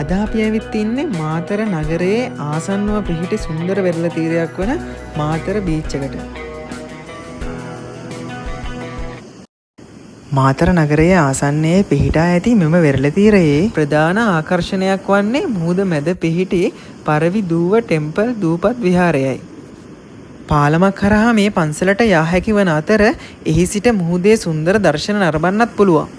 අද අපි ඇවිත් ඉන්නේ මාතර නගරයේ ආසන්නව පිහිටි සුන්දර වෙරළ තීරයක් වන මාතර බීච් එකට. මාතර නගරයේ ආසන්නයේ පිහිටා ඇති මෙම වෙරළ තීරයේ ප්‍රධාන ආකර්ෂණයක් වන්නේ මුහුද මැද පිහිටි පරවි දූව ටෙම්පල් දූපත් විහාරයයි. පාලමක් කරහා මේ පන්සලට යා හැකි වන අතර එහි සිට මුහුදේ සුන්දර දර්ශන නරඹන්නත් පුළුවන්.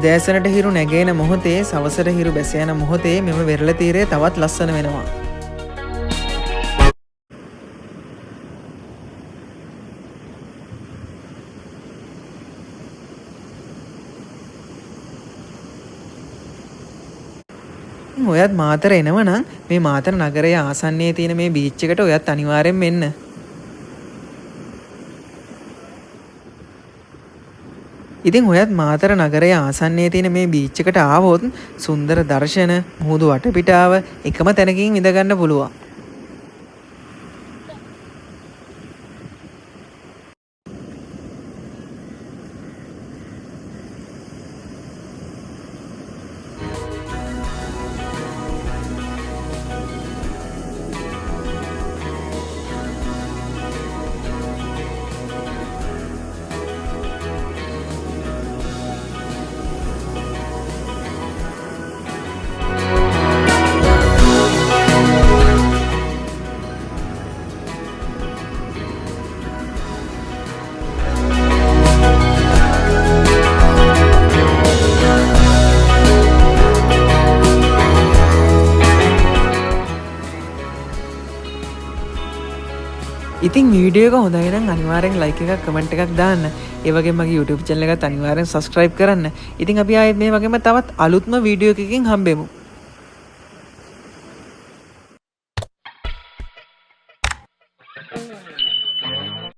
උදෑසනට හිරු නැගෙන මොහොතේ සවසට හිරු බැස යන මොහොතේ මෙම වෙරළ තීරය තවත් ලස්සන වෙනවා. ඔයත් මාතර එනවා නම් මේ මාතර නගරයේ ආසන්නයේ තියෙන මේ බීච් එකට ඔයත් අනිවාර්යෙන් එන්න. ඉතින් ඔයත් මාතර නගරයේ ආසන්නයේ තියෙන මේ බීච් එකට ආවොත් සුන්දර දර්ශන මුහුදු වටපිටාව එකම තැනකින් විඳ ගන්න පුළුවන්. ඉතින් වීඩියෝ එක හොඳයි නම් අනිවාර්යෙන් ලයික් එකක් කමෙන්ට් එකක් දාන්න. ඒ වගේම මගේ YouTube channel එකත් අනිවාර්යෙන් subscribe කරන්න. ඉතින් අපි ආයෙත් මේ වගේම තවත් අලුත්ම වීඩියෝ එකකින් හම්බෙමු.